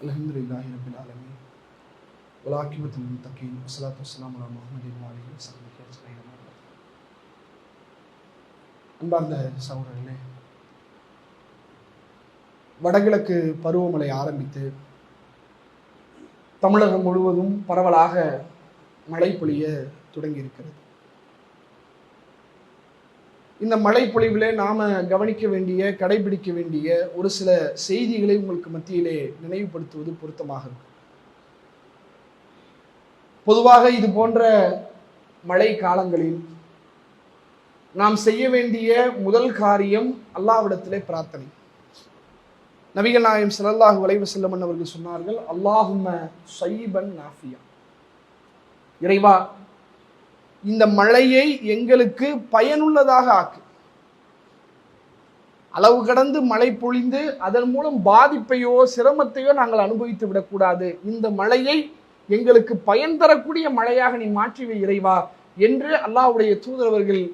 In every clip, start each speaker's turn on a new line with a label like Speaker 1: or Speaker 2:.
Speaker 1: அல்ஹம்துலில்லாஹி ரப்பில் ஆலமீன் வல்-ஆகிபத்துல் முத்தகீன் வஸ்ஸலாத்து வஸ்ஸலாமு அலா முஹம்மதின் வ ஆலிஹி வஸஹ்பிஹி அஜ்மஈன். அன்பார்ந்த சகோதரர்களே, வடகிழக்கு பருவமழை ஆரம்பித்து தமிழகம் முழுவதும் பரவலாக மழை பொழிய தொடங்கி இருக்கிறது. இந்த மழை பொழிவிலே நாம கவனிக்க வேண்டிய, கடைபிடிக்க வேண்டிய ஒரு சில செய்திகளை உங்களுக்கு மத்தியிலே நினைவுபடுத்துவது பொருத்தமாக இருக்கும். பொதுவாக இது போன்ற மழை காலங்களில் நாம் செய்ய வேண்டிய முதல் காரியம் அல்லாஹ்விடத்திலே பிரார்த்தனை. நபிகள் நாயகம் ஸல்லல்லாஹு அலைஹி வஸல்லம் அவர்கள் சொன்னார்கள், அல்லாஹும்ம ஸய்யிபன் நாஃபியா, இறைவா இந்த மழையை எங்களுக்கு பயனுள்ளதாக ஆக்கு. அளவு கடந்து மழை பொழிந்து அதன் மூலம் பாதிப்பையோ சிரமத்தையோ நாங்கள் அனுபவித்து விடக்கூடாது. இந்த மழையை எங்களுக்கு பயன் தரக்கூடிய மழையாக நீ மாற்றிவை இறைவா என்று அல்லாஹ்வுடைய தூதரவர்கள்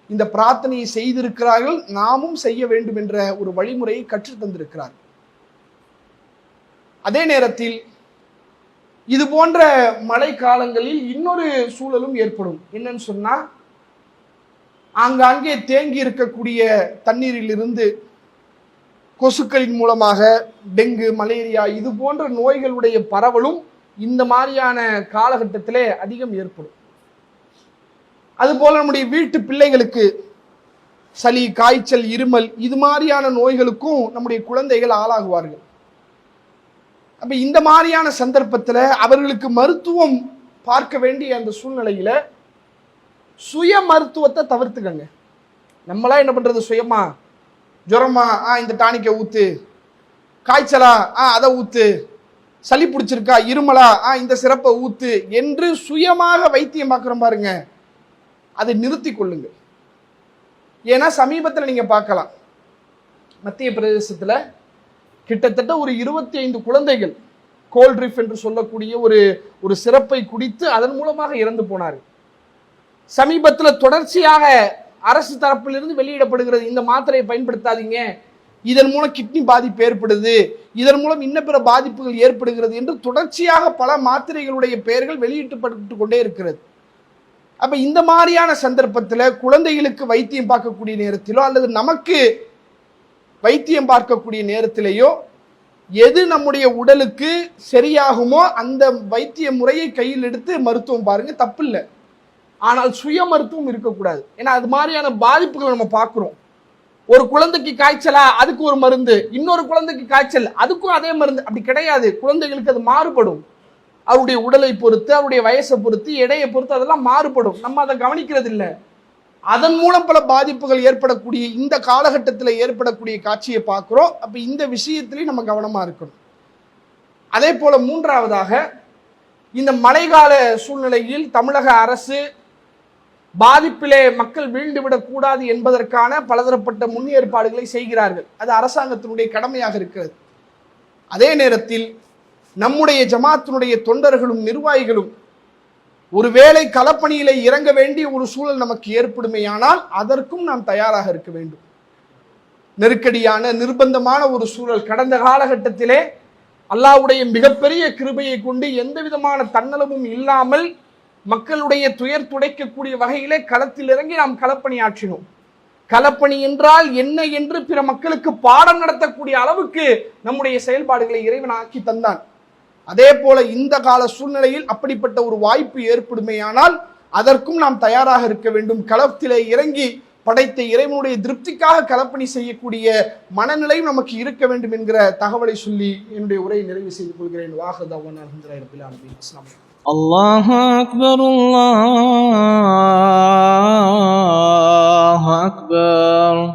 Speaker 1: இந்த பிரார்த்தனையை செய்திருக்கிறார்கள். நாமும் செய்ய வேண்டும் என்ற ஒரு வழிமுறையை கற்றுத் தந்திருக்கிறார்கள். அதே நேரத்தில் இது போன்ற மழை காலங்களில் இன்னொரு சூழலும் ஏற்படும். என்னன்னு சொன்னா, ஆங்காங்கே தேங்கி இருக்கக்கூடிய தண்ணீரிலிருந்து கொசுக்களின் மூலமாக டெங்கு, மலேரியா இது போன்ற நோய்களுடைய பரவலும் இந்த மாதிரியான காலகட்டத்திலே அதிகம் ஏற்படும். அதுபோல நம்முடைய வீட்டு பிள்ளைகளுக்கு சளி, காய்ச்சல், இருமல் இது மாதிரியான நோய்களுக்கும் நம்முடைய குழந்தைகள் ஆளாகுவார்கள். அப்ப இந்த மாதிரியான சந்தர்ப்பத்தில் அவர்களுக்கு மருத்துவம் பார்க்க வேண்டிய அந்த சூழ்நிலையில சுய மருத்துவத்தை தவிர்த்துக்கங்க. நம்மளா என்ன பண்றது, சுயமா ஜுரமா இந்த டானிக்கை ஊத்து, காய்ச்சலா அதை ஊத்து, சளி பிடிச்சிருக்கா, இருமலா இந்த சிறப்பை ஊத்து என்று சுயமாக வைத்தியம் பார்க்குறோம் பாருங்க, அதை நிறுத்தி கொள்ளுங்க. ஏன்னா சமீபத்தில் நீங்க பார்க்கலாம், மத்திய பிரதேசத்தில் கிட்டத்தட்ட ஒரு 25 குழந்தைகள் கோல்ட்ரிஃப் என்று சொல்லக்கூடிய ஒரு சிறப்பை குடித்து அதன் மூலமாக இறந்து போனார்கள். சமீபத்தில் தொடர்ச்சியாக அரசு தரப்பிலிருந்து வெளியிடப்படுகிறது, இந்த மாத்திரையை பயன்படுத்தாதீங்க, இதன் மூலம் கிட்னி பாதிப்பு ஏற்படுது, இதன் மூலம் இன்ன பிற பாதிப்புகள் ஏற்படுகிறது என்று தொடர்ச்சியாக பல மாத்திரைகளுடைய பெயர்கள் வெளியிட்டப்பட்டு கொண்டே இருக்கிறது. அப்ப இந்த மாதிரியான சந்தர்ப்பத்தில் குழந்தைகளுக்கு வைத்தியம் பார்க்கக்கூடிய நேரத்திலோ அல்லது நமக்கு வைத்தியம் பார்க்கக்கூடிய நேரத்திலேயோ எது நம்முடைய உடலுக்கு சரியாகுமோ அந்த வைத்திய முறையை கையில் எடுத்து மருத்துவம் பாருங்க, தப்பு இல்லை. ஆனால் சுய மருத்துவம் இருக்கக்கூடாது. ஏன்னா அது மாதிரியான பாதிப்புகளை நம்ம பார்க்கிறோம். ஒரு குழந்தைக்கு காய்ச்சலா அதுக்கு ஒரு மருந்து, இன்னொரு குழந்தைக்கு காய்ச்சல் அதுக்கும் அதே மருந்து, அப்படி கிடையாது. குழந்தைகளுக்கு அது மாறுபடும். அவருடைய உடலை பொறுத்து, அவருடைய வயசை பொறுத்து, எடையை பொறுத்து அதெல்லாம் மாறுபடும். நம்ம அதை கவனிக்கிறது இல்லை. அதன் மூலம் பல பாதிப்புகள் ஏற்படக்கூடிய இந்த காலகட்டத்தில் ஏற்படக்கூடிய காட்சியை பார்க்கிறோம். அப்ப இந்த விஷயத்திலையும் நம்ம கவனமா இருக்கணும். அதே போல மூன்றாவதாக, இந்த மழைக்கால சூழ்நிலையில் தமிழக அரசு பாதிப்பிலே மக்கள் வீழ்ந்துவிடக் கூடாது என்பதற்கான பலதரப்பட்ட முன்னேற்பாடுகளை செய்கிறார்கள். அது அரசாங்கத்தினுடைய கடமையாக இருக்கிறது. அதே நேரத்தில் நம்முடைய ஜமாத்தினுடைய தொண்டர்களும் நிர்வாகிகளும் ஒருவேளை களப்பணியில இறங்க வேண்டிய ஒரு சூழல் நமக்கு ஏற்படுமேயானால் அதற்கும் நாம் தயாராக இருக்க வேண்டும். நெருக்கடியான நிர்பந்தமான ஒரு சூழல் கடந்த காலகட்டத்திலே அல்லாஹ்வுடைய மிகப்பெரிய கிருபையை கொண்டு எந்த விதமான தன்னலமும் இல்லாமல் மக்களுடைய துயர் துடைக்கக்கூடிய வகையிலே களத்தில் இறங்கி நாம் களப்பணி ஆற்றினோம். களப்பணி என்றால் என்ன என்று பிற மக்களுக்கு பாடம் நடத்தக்கூடிய அளவுக்கு நம்முடைய செயல்பாடுகளை இறைவன் ஆக்கி தந்தான். அதே போல இந்த கால சூழ்நிலையில் அப்படிப்பட்ட ஒரு வாய்ப்பு ஏற்படுமேயானால் அதற்கும் நாம் தயாராக இருக்க வேண்டும். களத்திலே இறங்கி படைத்த இறைவனுடைய திருப்திக்காக களப்பணி செய்யக்கூடிய மனநிலையும் நமக்கு இருக்க வேண்டும் என்கிற தகவலை சொல்லி என்னுடைய உரையை நிறைவு செய்து கொள்கிறேன். வாஹதவன் அல்ஹம்துலில்லாஹி ரப்பில் ஆலமீன்.
Speaker 2: அல்லாஹு அக்பர், அல்லாஹு அக்பர்.